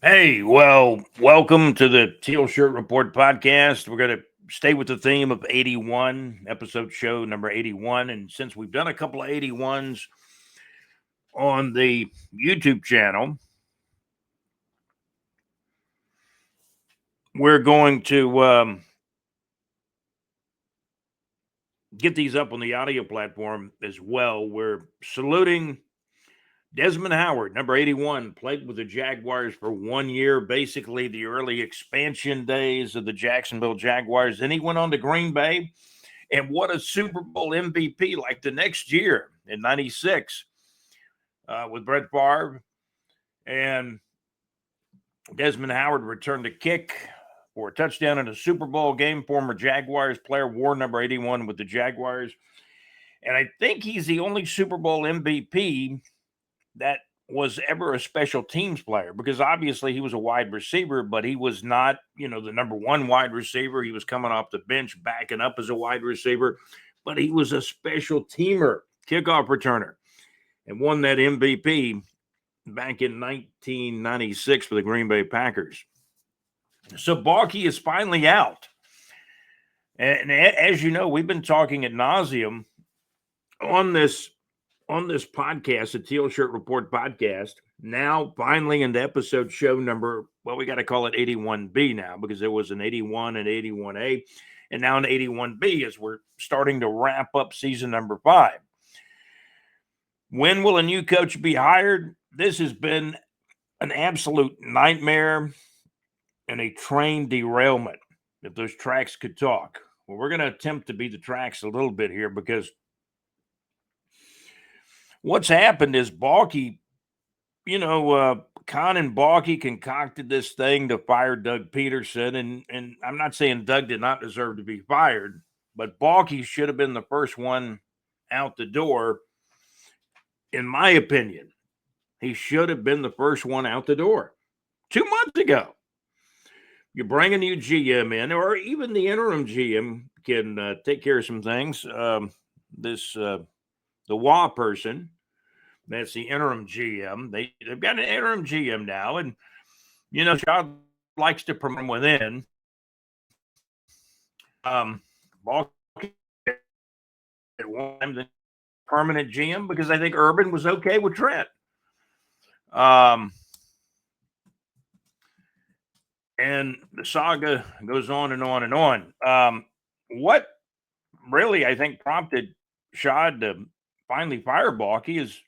Hey, well, welcome to the Teal Shirt Report podcast. We're going to stay with the theme of 81, episode show number 81. And since we've done a couple of 81s on the YouTube channel, we're going to get these up on the audio platform as well. We're saluting Desmond Howard, number 81, played with the Jaguars for 1 year, basically the early expansion days of the Jacksonville Jaguars. Then he went on to Green Bay and what a Super Bowl MVP like the next year in 96 with Brett Favre. And Desmond Howard returned a kick for a touchdown in a Super Bowl game. Former Jaguars player, wore number 81 with the Jaguars. And I think he's the only Super Bowl MVP that was ever a special teams player, because obviously he was a wide receiver, but he was not, the number one wide receiver. He was coming off the bench, backing up as a wide receiver, but he was a special teamer, kickoff returner, and won that MVP back in 1996 for the Green Bay Packers. So Baalke is finally out. And as you know, we've been talking ad nauseum on this podcast, the Teal Shirt Report podcast, now finally into episode show number, well, we got to call it 81B now, because there was an 81 and 81A, and now an 81B as we're starting to wrap up season number 5. When will a new coach be hired? This has been an absolute nightmare and a train derailment, if those tracks could talk. Well, we're going to attempt to be the tracks a little bit here, because what's happened is Baalke, Khan and Baalke concocted this thing to fire Doug Peterson. And I'm not saying Doug did not deserve to be fired, but Baalke should have been the first one out the door. In my opinion, he should have been the first one out the door 2 months ago. You bring a new GM in, or even the interim GM can take care of some things. The WA person, that's the interim GM. They've got an interim GM now, and Shaw likes to promote within. Baalke at one time the permanent GM, because I think Urban was okay with Trent. And the saga goes on and on and on. What really, I think, prompted Shaw to finally fire Baalke is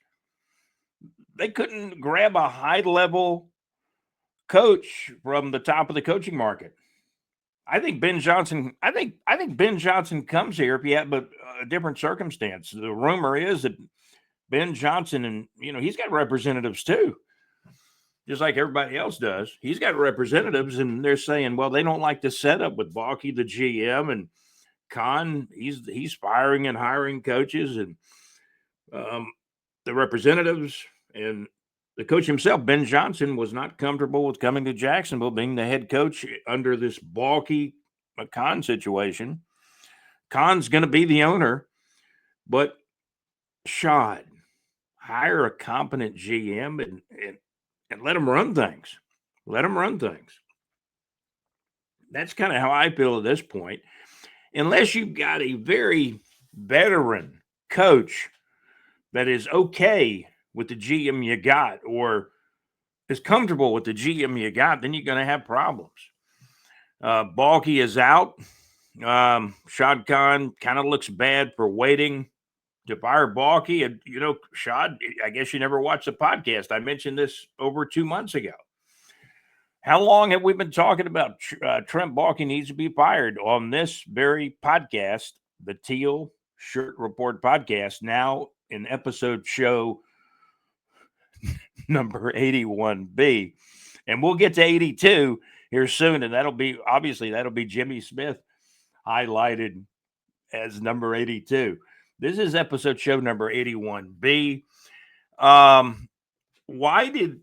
they couldn't grab a high-level coach from the top of the coaching market. I think Ben Johnson. I think Ben Johnson comes here if he had, but a different circumstance. The rumor is that Ben Johnson, and he's got representatives too, just like everybody else does. He's got representatives, and they're saying, well, they don't like the setup with Baalke, the GM, and Khan. He's firing and hiring coaches, and the representatives and the coach himself, Ben Johnson, was not comfortable with coming to Jacksonville, being the head coach under this Baalke Khan situation. Khan's going to be the owner, but Shad, hire a competent GM and let him run things. Let him run things. That's kind of how I feel at this point. Unless you've got a very veteran coach that is okay with the GM you got, or is comfortable with the GM you got, then you're going to have problems. Baalke is out. Shad Khan kind of looks bad for waiting to fire Baalke. And, Shad, I guess you never watched the podcast. I mentioned this over 2 months ago. How long have we been talking about Trent Baalke needs to be fired on this very podcast, the Teal Shirt Report podcast, now in episode show number 81B. And we'll get to 82 here soon. And that'll be Jimmy Smith highlighted as number 82. This is episode show number 81B. Why did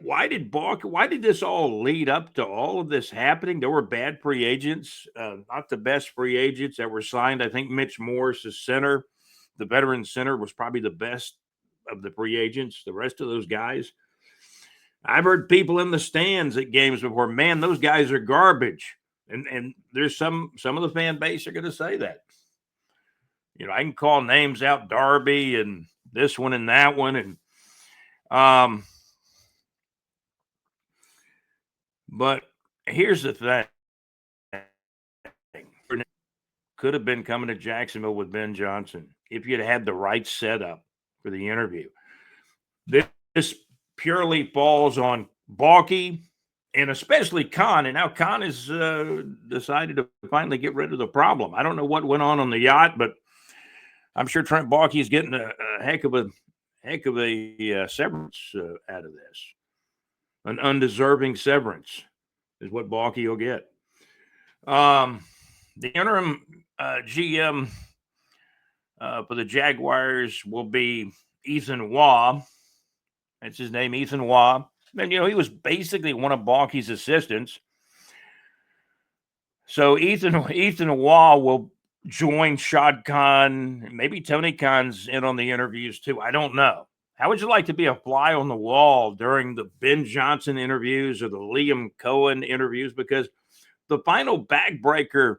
Baalke, why did this all lead up to all of this happening? There were bad free agents, not the best free agents that were signed. I think Mitch Morris, the center, the veteran center, was probably the best of the free agents. The rest of those guys I've heard people in the stands at games before, man, those guys are garbage. And there's some of the fan base are going to say that. I can call names out, Darby and this one and that one. And but here's the thing. Could have been coming to Jacksonville with Ben Johnson if you'd had the right setup for the interview. This purely falls on Baalke and especially Khan. And now Khan has decided to finally get rid of the problem. I don't know what went on the yacht, but I'm sure Trent Baalke is getting a heck of a severance out of this. An undeserving severance is what Baalke will get. The interim GM for the Jaguars will be Ethan Waugh. That's his name, Ethan Waugh. And, he was basically one of Baalke's assistants. So Ethan Waugh will join Shad Khan. Maybe Tony Khan's in on the interviews too. I don't know. How would you like to be a fly on the wall during the Ben Johnson interviews or the Liam Cohen interviews? Because the final backbreaker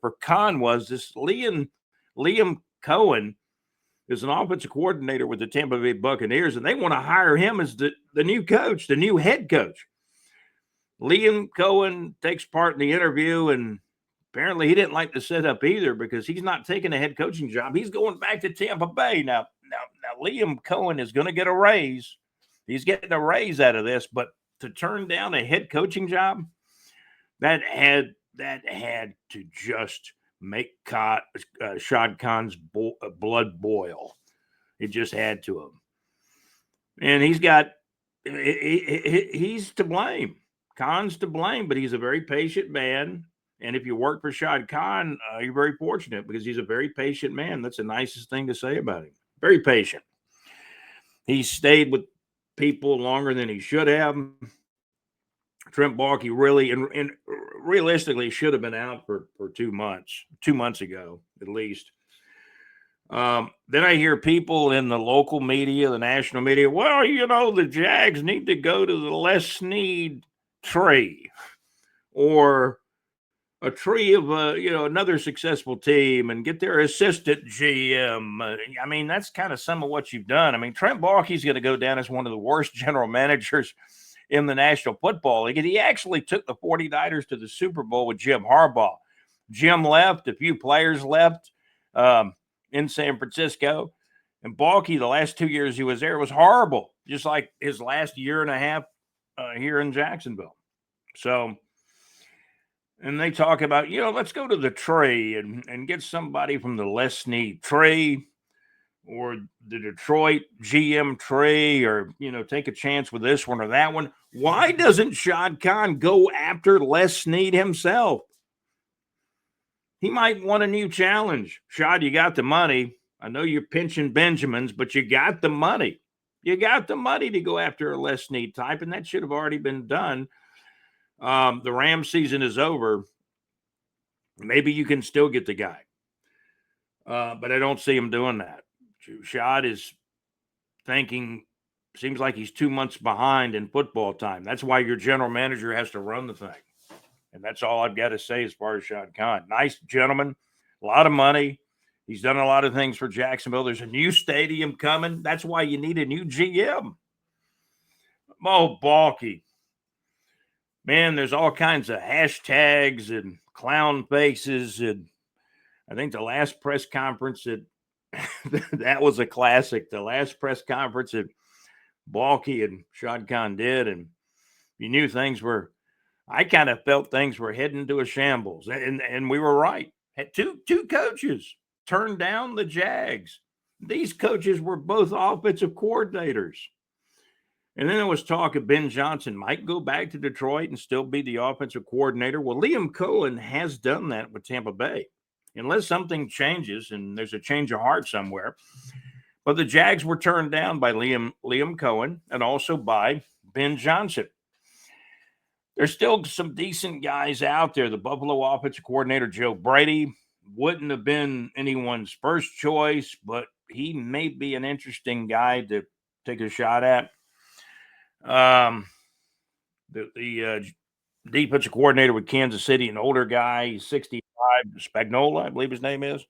for Khan was this Liam Cohen is an offensive coordinator with the Tampa Bay Buccaneers, and they want to hire him as the new coach, the new head coach. Liam Cohen takes part in the interview, and apparently he didn't like the setup either because he's not taking a head coaching job. He's going back to Tampa Bay. Now Liam Cohen is going to get a raise. He's getting a raise out of this, but to turn down a head coaching job, that had to just make Shad Khan's blood boil. It just had to him. And he's to blame. Khan's to blame, but he's a very patient man. And if you work for Shad Khan, you're very fortunate because he's a very patient man. That's the nicest thing to say about him. Very patient. He stayed with people longer than he should have. Trent Baalke really and realistically should have been out for 2 months ago at least. Then I hear people in the local media, the national media, well, the Jags need to go to the Les Snead tree or a tree of another successful team and get their assistant GM. I mean, that's kind of some of what you've done. I mean, Trent Baalke's going to go down as one of the worst general managers in the National Football League. And he actually took the 49ers to the Super Bowl with Jim Harbaugh. Jim left, a few players left in San Francisco. And Baalke, the last 2 years he was there, was horrible, just like his last year and a half here in Jacksonville. So, and they talk about, let's go to the tree and get somebody from the Les Snead tree or the Detroit GM tree or, take a chance with this one or that one. Why doesn't Shad Khan go after Les Snead himself? He might want a new challenge. Shad, you got the money. I know you're pinching Benjamins, but you got the money. You got the money to go after a Les Snead type, and that should have already been done. The Rams season is over. Maybe you can still get the guy. But I don't see him doing that. Shad is thinking, seems like he's 2 months behind in football time. That's why your general manager has to run the thing. And that's all I've got to say as far as Shad Khan. Nice gentleman, a lot of money. He's done a lot of things for Jacksonville. There's a new stadium coming. That's why you need a new GM. Oh, Baalke. Man, there's all kinds of hashtags and clown faces. And I think the last press conference that was a classic. The last press conference that Baalke and Shad Khan did. And you knew I kind of felt things were heading to a shambles. And we were right. Had two coaches turned down the Jags. These coaches were both offensive coordinators. And then there was talk of Ben Johnson might go back to Detroit and still be the offensive coordinator. Well, Liam Cohen has done that with Tampa Bay. Unless something changes and there's a change of heart somewhere. But the Jags were turned down by Liam Cohen and also by Ben Johnson. There's still some decent guys out there. The Buffalo offensive coordinator, Joe Brady, wouldn't have been anyone's first choice, but he may be an interesting guy to take a shot at. The defensive coordinator with Kansas City, an older guy, he's 65, Spagnola, I believe his name is.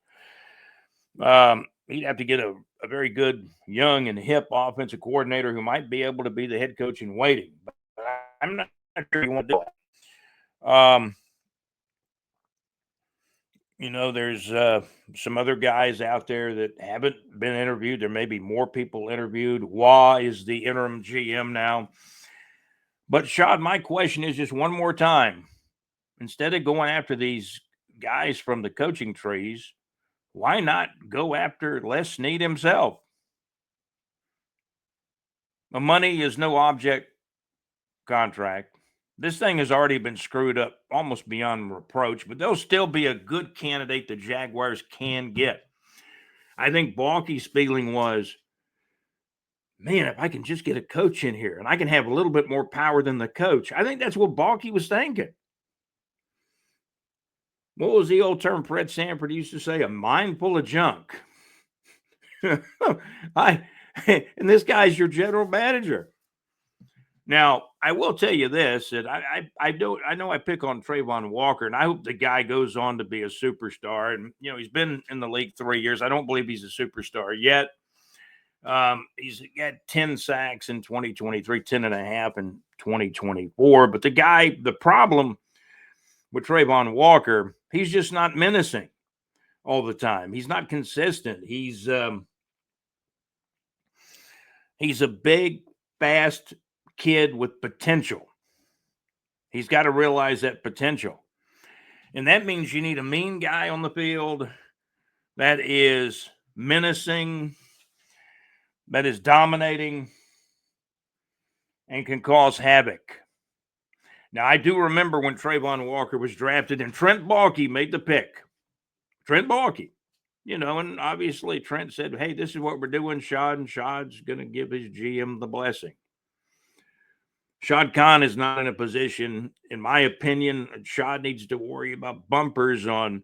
He'd have to get a very good, young and hip offensive coordinator who might be able to be the head coach in waiting. But I'm not sure he won't do it. There's some other guys out there that haven't been interviewed. There may be more people interviewed. Wah is the interim GM now. But Shad, my question is just one more time. Instead of going after these guys from the coaching trees, why not go after Les Snead himself? The money is no object contract. This thing has already been screwed up almost beyond reproach, but there'll still be a good candidate the Jaguars can get. I think Baalke's feeling was, man, if I can just get a coach in here and I can have a little bit more power than the coach. I think that's what Baalke was thinking. What was the old term Fred Sanford used to say? A mind full of junk. And this guy's your general manager. Now, I will tell you this, that I know I pick on Trayvon Walker, and I hope the guy goes on to be a superstar. And, he's been in the league 3 years. I don't believe he's a superstar yet. He's got 10 sacks in 2023, 10 and a half in 2024. But the problem with Trayvon Walker, he's just not menacing all the time. He's not consistent. He's a big, fast kid with potential. He's got to realize that potential. And that means you need a mean guy on the field that is menacing, that is dominating, and can cause havoc. Now, I do remember when Trayvon Walker was drafted and Trent Baalke made the pick. Trent Baalke, and obviously Trent said, hey, this is what we're doing, Shad, and Shad's going to give his GM the blessing. Shad Khan is not in a position, in my opinion, Shad needs to worry about bumpers on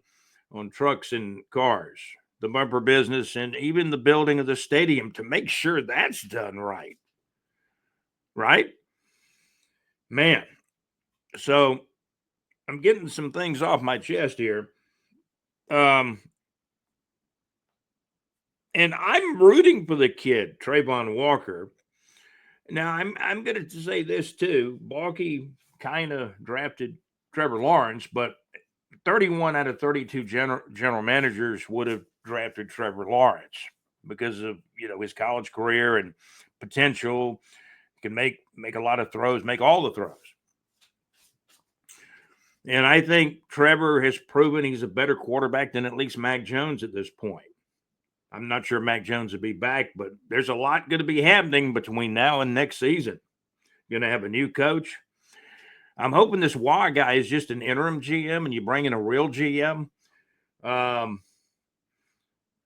trucks and cars, the bumper business, and even the building of the stadium to make sure that's done right. Right? Man. So I'm getting some things off my chest here. And I'm rooting for the kid, Trayvon Walker. Now, I'm going to say this too. Baalke kind of drafted Trevor Lawrence, but 31 out of 32 general managers would have drafted Trevor Lawrence because of his college career and potential. Can make a lot of throws, make all the throws. And I think Trevor has proven he's a better quarterback than at least Mac Jones at this point. I'm not sure Mac Jones will be back, but there's a lot going to be happening between now and next season. You're going to have a new coach. I'm hoping this Wah guy is just an interim GM and you bring in a real GM.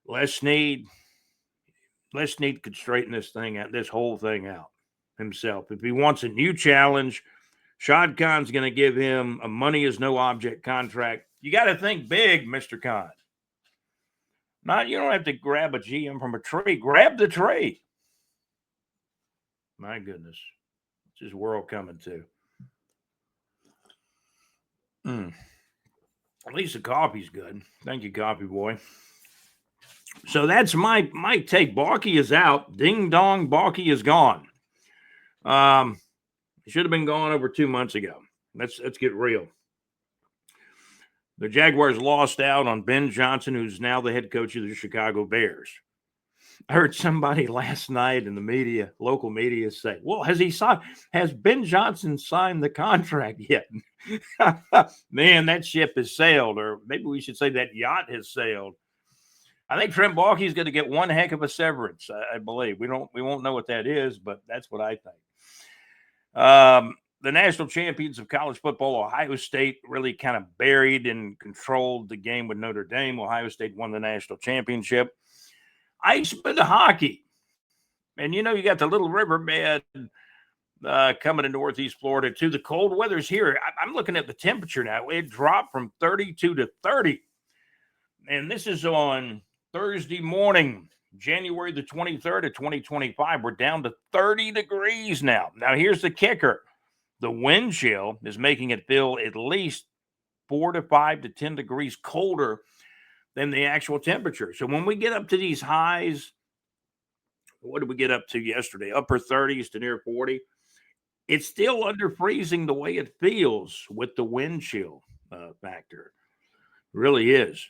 Les Snead could straighten this whole thing out himself. If he wants a new challenge, Shad Khan's going to give him a money is no object contract. You got to think big, Mr. Khan. You don't have to grab a GM from a tree. Grab the tree. My goodness. What's this world coming to? At least the coffee's good. Thank you, coffee boy. So that's my take. Baalke is out. Ding dong, Baalke is gone. He should have been gone over 2 months ago. Let's get real. The Jaguars lost out on Ben Johnson, who's now the head coach of the Chicago Bears. I heard somebody last night in the media, local media, say, well, has Ben Johnson signed the contract yet? Man, that ship has sailed, or maybe we should say that yacht has sailed. I think Trent Baalke is going to get one heck of a severance, I believe. We won't know what that is, but that's what I think. The national champions of college football, Ohio State, really kind of buried and controlled the game with Notre Dame. Ohio State won the national championship. Ice been to hockey. And, you got the little riverbed coming to Northeast Florida, too. The cold weather's here. I'm looking at the temperature now. It dropped from 32 to 30. And this is on Thursday morning, January the 23rd of 2025. We're down to 30 degrees now. Now, here's the kicker. The wind chill is making it feel at least 4 to 5 to 10 degrees colder than the actual temperature. So when we get up to these highs, what did we get up to yesterday? Upper 30s to near 40. It's still under freezing the way it feels with the wind chill factor. Really is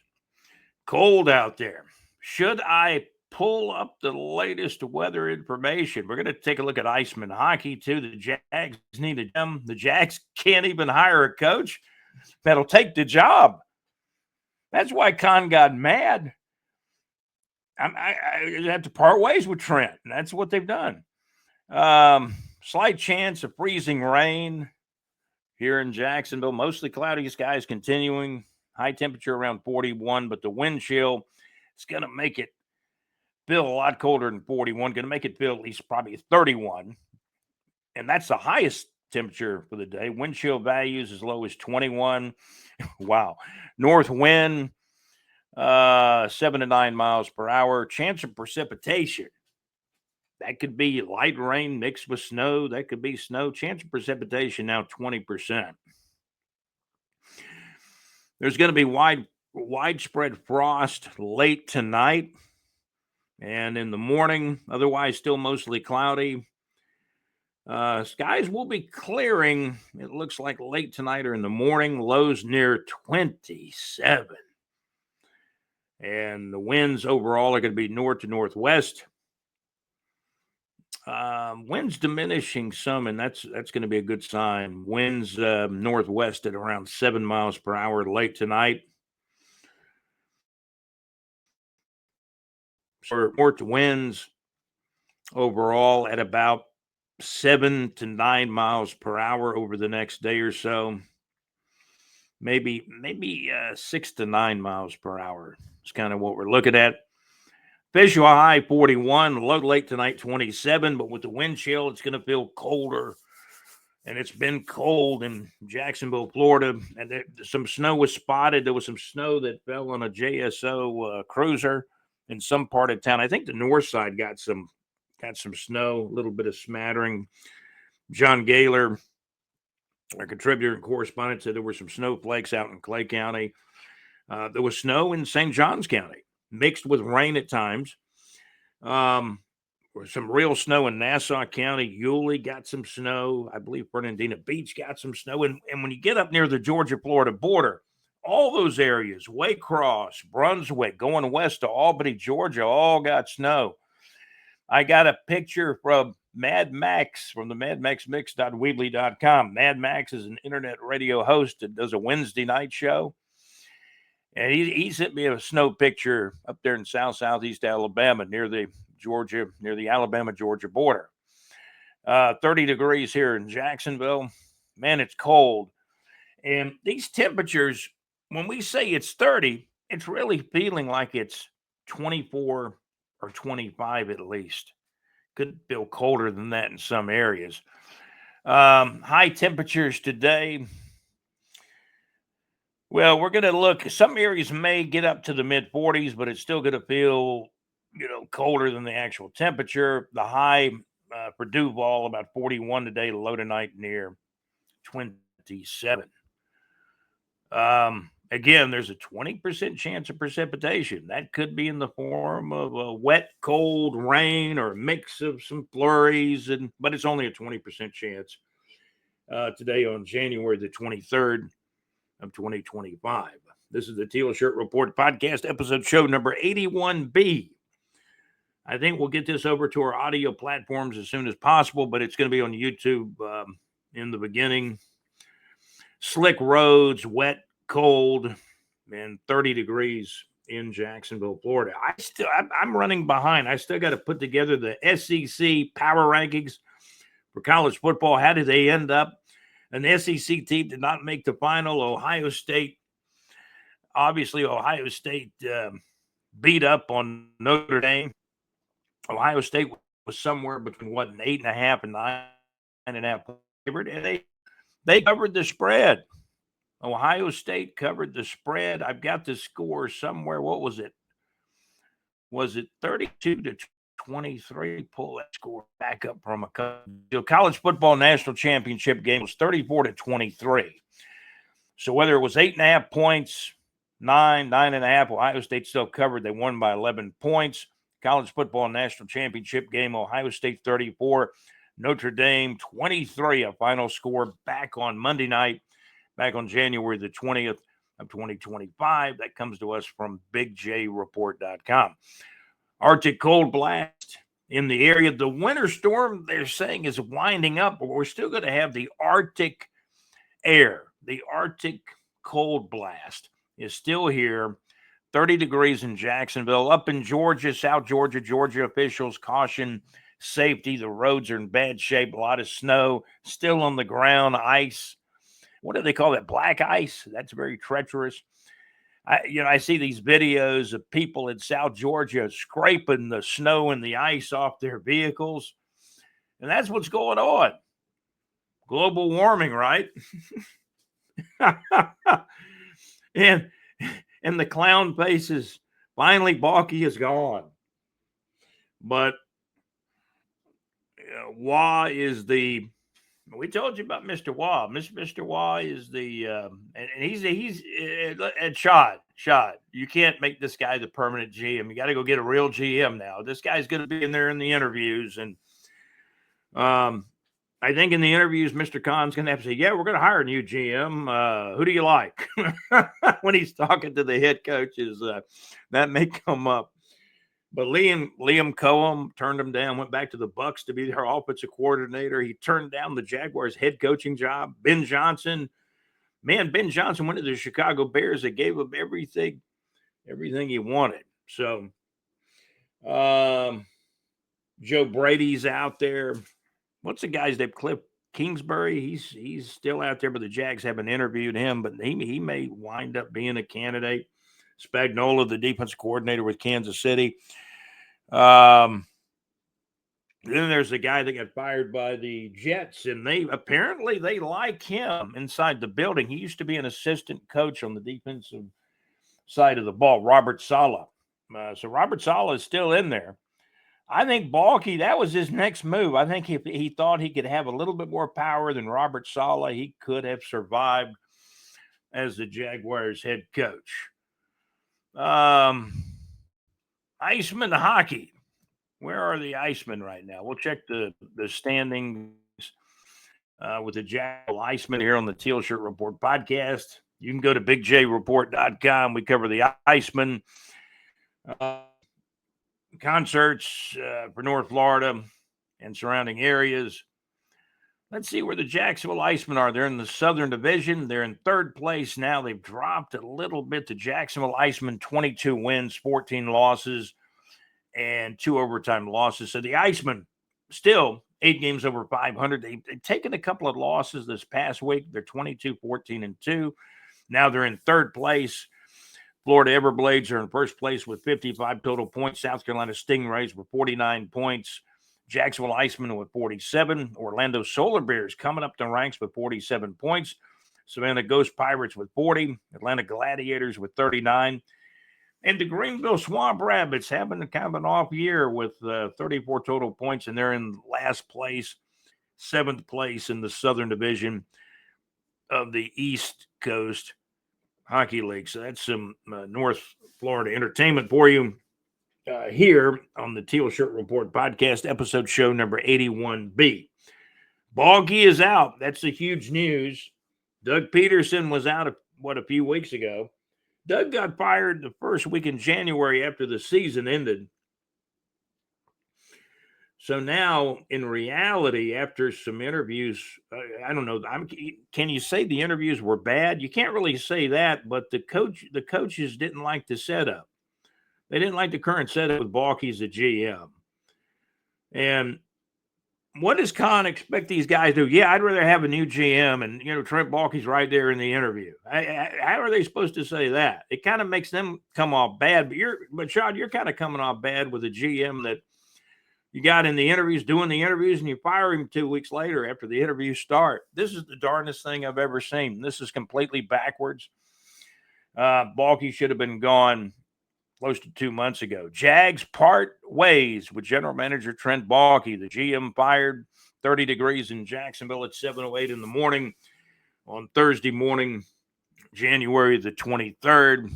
cold out there. Should I pull up the latest weather information? We're going to take a look at Iceman hockey too. The Jags need a gem. The Jags can't even hire a coach that'll take the job. That's why Khan got mad. I have to part ways with Trent, and that's what they've done. Slight chance of freezing rain here in Jacksonville. Mostly cloudy skies continuing. High temperature around 41, but the wind chill is going to make it feel a lot colder than 41. Going to make it feel at least probably 31. And that's the highest temperature for the day. Wind chill values as low as 21. Wow. North wind, 7 to 9 miles per hour. Chance of precipitation. That could be light rain mixed with snow. That could be snow. Chance of precipitation now 20%. There's going to be widespread frost late tonight and in the morning. Otherwise, still mostly cloudy. Skies will be clearing. It looks like late tonight or in the morning. Lows near 27. And the winds overall are going to be north to northwest. Winds diminishing some, and that's going to be a good sign. Winds northwest at around 7 miles per hour late tonight. For north winds overall at about 7 to 9 miles per hour over the next day or so. Maybe 6 to 9 miles per hour is kind of what we're looking at. Visual high 41, low late tonight 27, but with the wind chill, it's going to feel colder. And it's been cold in Jacksonville, Florida, and some snow was spotted. There was some snow that fell on a JSO cruiser in some part of town. I think the north side got some snow, a little bit of smattering. John Gaylor, our contributor and correspondent, said there were some snowflakes out in Clay County. There was snow in St. Johns County, mixed with rain at times. Some real snow in Nassau County. Yulee got some snow. I believe Fernandina Beach got some snow. And when you get up near the Georgia-Florida border, all those areas, Waycross, Brunswick, going west to Albany, Georgia, all got snow. I got a picture from Mad Max from the madmaxmix.weebly.com. Mad Max is an internet radio host that does a Wednesday night show. And he sent me a snow picture up there in southeast Alabama near the Alabama-Georgia border. 30 degrees here in Jacksonville. Man, it's cold. And these temperatures, when we say it's 30, it's really feeling like it's 24 or 25 at least. Could feel colder than that in some areas. High temperatures today. Well, we're going to look. Some areas may get up to the mid 40s, but it's still going to feel, colder than the actual temperature. The high for DUVAL about 41 today. Low tonight near 27. Again, there's a 20% chance of precipitation. That could be in the form of a wet, cold rain or a mix of some flurries, but it's only a 20% chance today on January the 23rd of 2025. This is the Teal Shirt Report podcast, episode show number 81B. I think we'll get this over to our audio platforms as soon as possible, but it's going to be on YouTube in the beginning. Slick roads, wet, cold, and 30 degrees in Jacksonville, Florida. I'm running behind. I still got to put together the SEC power rankings for college football. How did they end up? An SEC team did not make the final. Ohio State beat up on Notre Dame. Ohio State was somewhere between an 8.5 and 9.5 favorite, and they covered the spread. Ohio State covered the spread. I've got the score somewhere. What was it? was it 32-23? Pull that score back up from a college football national championship game was 34-23. So whether it was 8.5 points, 9.5, Ohio State still covered. They won by 11 points. College football national championship game, Ohio State 34, Notre Dame 23, a final score back on Monday night, back on January the 20th of 2025. That comes to us from bigjreport.com. Arctic cold blast in the area. The winter storm, they're saying, is winding up, but we're still going to have the Arctic air. The Arctic cold blast is still here. 30 degrees in Jacksonville. Up in Georgia, South Georgia, Georgia officials caution safety. The roads are in bad shape. A lot of snow still on the ground. Ice. What do they call that? Black ice. That's very treacherous. I see these videos of people in South Georgia scraping the snow and the ice off their vehicles. And that's what's going on. Global warming, right? and the clown faces. Finally, Baalke is gone. But Wah is the. We told you about Mr. Wah. Mr. Wah is the, and he's Shad. You can't make this guy the permanent GM. You got to go get a real GM now. This guy's going to be in there in the interviews, and I think in the interviews, Mr. Khan's going to have to say, "Yeah, we're going to hire a new GM. Who do you like?" When he's talking to the head coaches, that may come up. But Liam Cohen turned him down, went back to the Bucs to be their offensive coordinator. He turned down the Jaguars head coaching job. Ben Johnson went to the Chicago Bears. They gave him everything he wanted. So Joe Brady's out there. What's the guy's name? Cliff Kingsbury. He's still out there, but the Jags haven't interviewed him, but he may wind up being a candidate. Spagnuolo, the defensive coordinator with Kansas City. Then there's a guy that got fired by the Jets, and they like him inside the building. He used to be an assistant coach on the defensive side of the ball, Robert Saleh. So Robert Saleh is still in there. I think Baalke, that was his next move. I think if he thought he could have a little bit more power than Robert Saleh, he could have survived as the Jaguars head coach. Iceman hockey. Where are the Icemen right now? We'll check the standings with the Jaguar Icemen here on the Teal Shirt Report podcast. You can go to bigjreport.com. We cover the Icemen concerts for North Florida and surrounding areas. Let's see where the Jacksonville Icemen are. They're in the Southern Division. They're in third place now. They've dropped a little bit. The Jacksonville Icemen, 22 wins, 14 losses, and 2 overtime losses. So the Icemen still 8 games over 500. They've taken a couple of losses this past week. They're 22-14-2. Now they're in third place. Florida Everblades are in first place with 55 total points. South Carolina Stingrays with 49 points. Jacksonville Icemen with 47. Orlando Solar Bears coming up the ranks with 47 points. Savannah Ghost Pirates with 40. Atlanta Gladiators with 39. And the Greenville Swamp Rabbits having kind of an off year with 34 total points, and they're in last place, 7th place in the Southern Division of the East Coast Hockey League. So that's some North Florida entertainment for you here on the Teal Shirt Report podcast, episode show number 81B. Baalke is out. That's the huge news. Doug Peterson was out a few weeks ago. Doug got fired the first week in January after the season ended. So now, in reality, after some interviews, I don't know. Can you say the interviews were bad? You can't really say that, but the coaches didn't like the setup. They didn't like the current setup with Baalke as a GM. And what does Khan expect these guys to do? Yeah, I'd rather have a new GM, and Trent Baalke's right there in the interview. How are they supposed to say that? It kind of makes them come off bad. But Shad, you're kind of coming off bad with a GM that you got in the interviews, doing the interviews, and you fire him 2 weeks later after the interviews start. This is the darndest thing I've ever seen. This is completely backwards. Baalke should have been gone close to 2 months ago. Jags part ways with general manager Trent Baalke. The GM fired. 30 degrees in Jacksonville at 7:08 in the morning on Thursday morning, January the 23rd.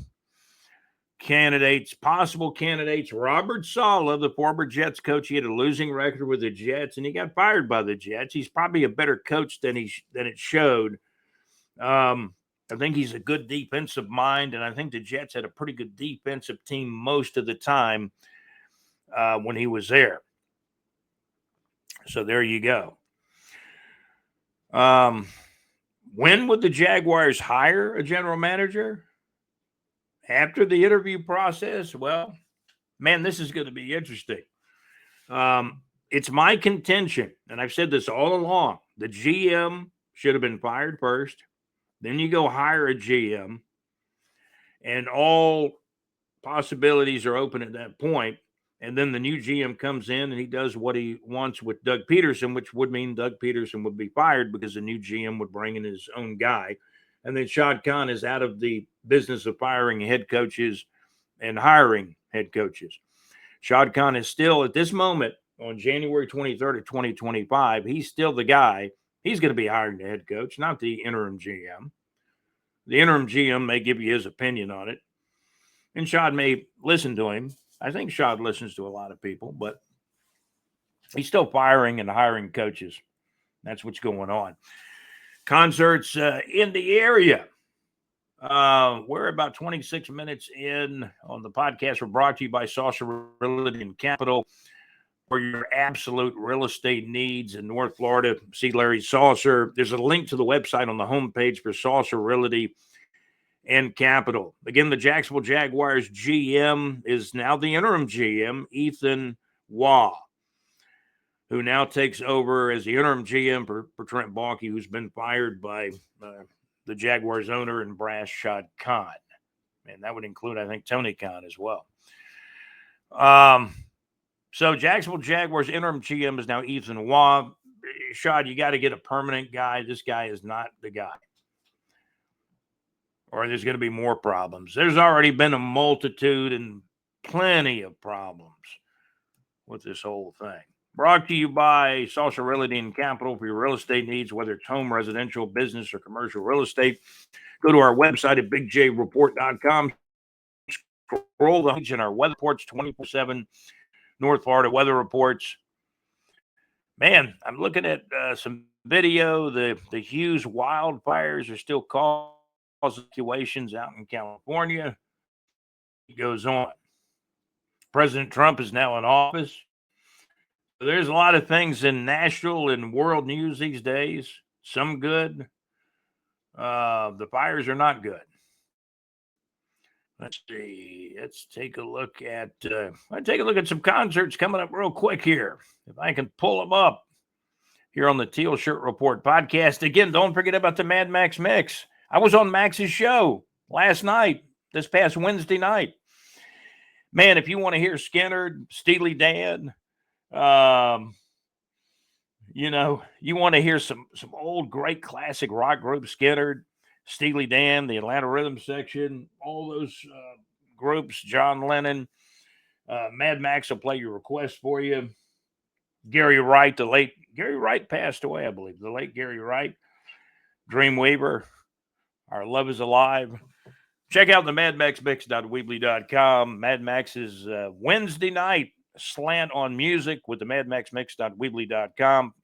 Possible candidates, Robert Saleh, the former Jets coach. He had a losing record with the Jets, and he got fired by the Jets. He's probably a better coach than it showed. I think he's a good defensive mind, and I think the Jets had a pretty good defensive team most of the time when he was there. So there you go. When would the Jaguars hire a general manager? After the interview process? Well, man, this is going to be interesting. It's my contention, and I've said this all along, the GM should have been fired first. Then you go hire a GM, and all possibilities are open at that point. And then the new GM comes in and he does what he wants with Doug Peterson, which would mean Doug Peterson would be fired because the new GM would bring in his own guy. And then Shad Khan is out of the business of firing head coaches and hiring head coaches. Shad Khan is still, at this moment, on January 23rd of 2025, he's still the guy. He's going to be hiring the head coach, not the interim GM. The interim GM may give you his opinion on it, and Shad may listen to him. I think Shad listens to a lot of people, but he's still firing and hiring coaches. That's what's going on. Concerts in the area. We're about 26 minutes in on the podcast. We're brought to you by Saucer Realty and Capital. For your absolute real estate needs in North Florida, see Larry Saucer. There's a link to the website on the homepage for Saucer Realty and Capital. Again, the Jacksonville Jaguars GM is now the interim GM, Ethan Waugh, who now takes over as the interim GM for Trent Baalke, who's been fired by the Jaguars owner and brass Shad Khan. And that would include, I think, Tony Khan as well. So Jacksonville Jaguars interim GM is now Ethan Waugh. Shad, you got to get a permanent guy. This guy is not the guy. Or there's going to be more problems. There's already been a multitude and plenty of problems with this whole thing. Brought to you by Saucer Realty and Capital for your real estate needs, whether it's home, residential, business, or commercial real estate. Go to our website at bigjreport.com. Scroll the page in our weather reports, 24/7 North Florida weather reports. Man, I'm looking at some video. The Hughes wildfires are still causing situations out in California. It goes on. President Trump is now in office. There's a lot of things in national and world news these days. Some good. The fires are not good. Let's see. Let's take a look at some concerts coming up real quick here. If I can pull them up here on the Teal Shirt Report podcast. Again, don't forget about the Mad Max Mix. I was on Max's show last night, this past Wednesday night. Man, if you want to hear Skinner, Steely Dan, you want to hear some old great classic rock groups, Skinner, Steely Dan, the Atlanta Rhythm Section, all those groups, John Lennon, Mad Max will play your request for you. Gary Wright, the late Gary Wright passed away, I believe. The late Gary Wright, Dreamweaver, Our Love is Alive. Check out the madmaxmix.weebly.com. Mad Max's Wednesday night slant on music with the madmaxmix.weebly.com.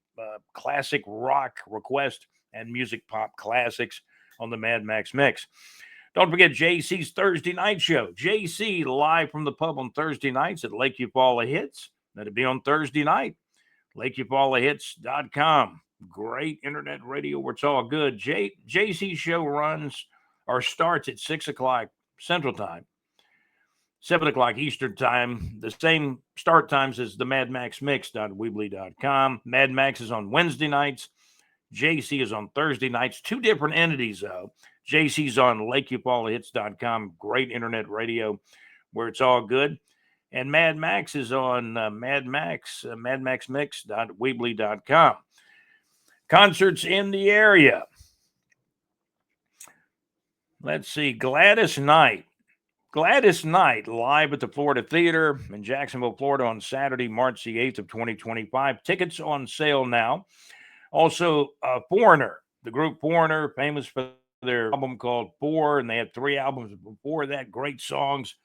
Classic rock request and music pop classics on the Mad Max Mix. Don't forget JC's Thursday night show. JC live from the pub on Thursday nights at Lake Eufaula Hits. That'll be on Thursday night. LakeEufalaHits.com. Great internet radio where it's all good. JC show starts at 6 o'clock Central Time, 7 o'clock Eastern Time, the same start times as the MadMaxMix.weebly.com. Mad Max is on Wednesday nights. JC is on Thursday nights. Two different entities, though. JC's on LakeEufalaHits.com. Great internet radio where it's all good. And Mad Max is on MadMaxMix.weebly.com. Concerts in the area. Let's see. Gladys Knight Gladys Knight live at the Florida Theater in Jacksonville, Florida on Saturday, March the 8th of 2025. Tickets on sale now. Also, Foreigner, the group Foreigner, famous for their album called Four, and they had 3 albums before that, great songs.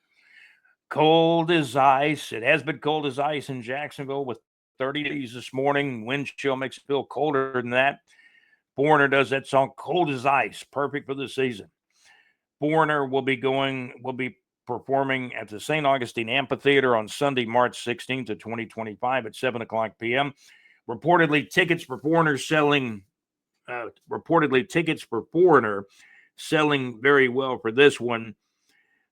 Cold as ice. It has been cold as ice in Jacksonville with 30 degrees this morning. Wind chill makes it feel colder than that. Foreigner does that song, Cold as Ice, perfect for the season. Foreigner will be performing at the St. Augustine Amphitheater on Sunday, March 16th of 2025 at 7 o'clock p.m. Reportedly, tickets for Foreigner selling very well for this one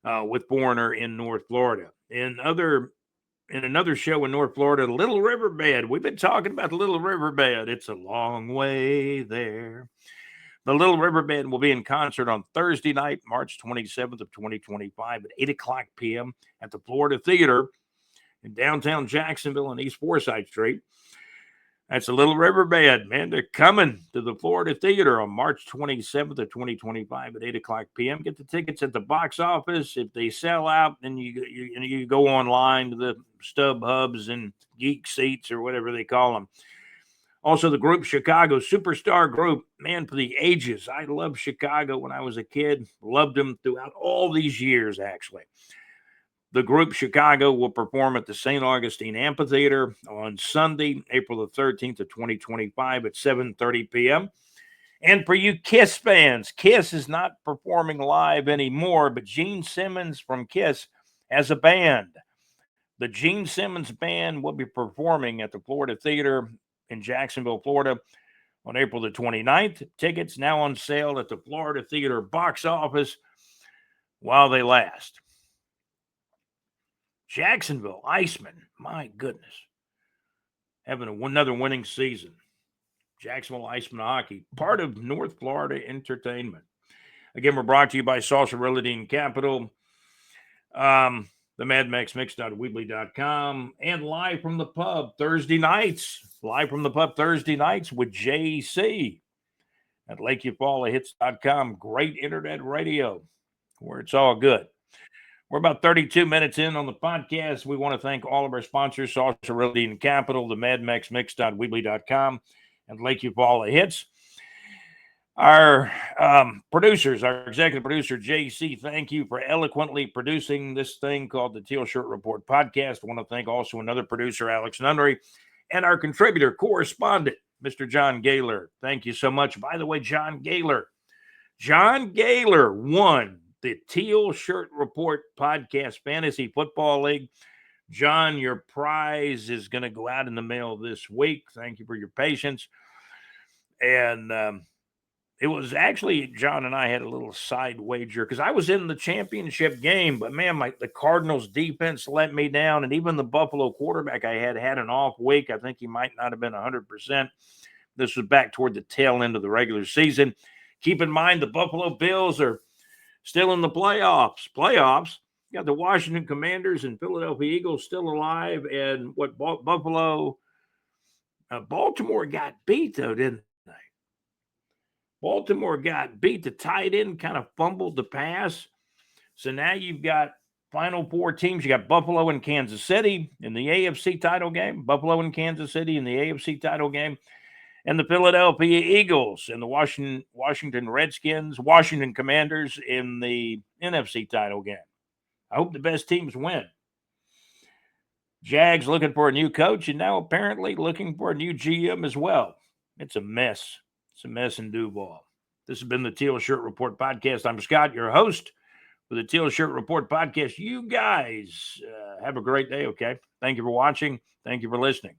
with Foreigner in North Florida. In another show in North Florida, Little Riverbed. We've been talking about the Little Riverbed. It's a long way there. The Little Riverbed will be in concert on Thursday night, March 27th of 2025 at 8 o'clock p.m. at the Florida Theater in downtown Jacksonville on East Forsyth Street. That's a Little Riverbed, man. They're coming to the Florida Theater on March 27th of 2025 at 8 o'clock p.m. Get the tickets at the box office. If they sell out, then you go online to the StubHubs and Geek Seats or whatever they call them. Also, the group Chicago, superstar group, man, for the ages. I loved Chicago when I was a kid. Loved them throughout all these years, actually. The group Chicago will perform at the St. Augustine Amphitheater on Sunday, April the 13th of 2025 at 7:30 p.m. And for you Kiss fans, Kiss is not performing live anymore, but Gene Simmons from Kiss has a band. The Gene Simmons Band will be performing at the Florida Theater in Jacksonville, Florida on April the 29th. Tickets now on sale at the Florida Theater box office while they last. Jacksonville Icemen, my goodness, having another winning season. Jacksonville Icemen Hockey, part of North Florida Entertainment. Again, we're brought to you by Salsa Realty and Capital, the MadMaxMix.weebly.com, and live from the pub Thursday nights with JC at LakeUfallahits.com. Great internet radio where it's all good. We're about 32 minutes in on the podcast. We want to thank all of our sponsors, Salsa Realty and Capital, the MadMaxMix.weebly.com, and Lake Eufaula Hits. Our producers, our executive producer, JC, thank you for eloquently producing this thing called the Teal Shirt Report podcast. I want to thank also another producer, Alex Nunnery, and our contributor, correspondent, Mr. John Gaylor. Thank you so much. By the way, John Gaylor won the Teal Shirt Report Podcast Fantasy Football League. John, your prize is going to go out in the mail this week. Thank you for your patience. And it was actually, John and I had a little side wager because I was in the championship game, but man, the Cardinals defense let me down. And even the Buffalo quarterback I had an off week. I think he might not have been 100%. This was back toward the tail end of the regular season. Keep in mind, the Buffalo Bills are still in the playoffs. You got the Washington Commanders and Philadelphia Eagles still alive. And what Baltimore got beat, though, didn't they? Baltimore got beat. The tight end kind of fumbled the pass. So now you've got Final Four teams. You got Buffalo and Kansas City in the AFC title game. Buffalo and Kansas City in the AFC title game. And the Philadelphia Eagles and the Washington Redskins, Washington Commanders in the NFC title game. I hope the best teams win. Jags looking for a new coach and now apparently looking for a new GM as well. It's a mess. It's a mess in Duval. This has been the Teal Shirt Report podcast. I'm Scott, your host for the Teal Shirt Report podcast. You guys have a great day, okay? Thank you for watching. Thank you for listening.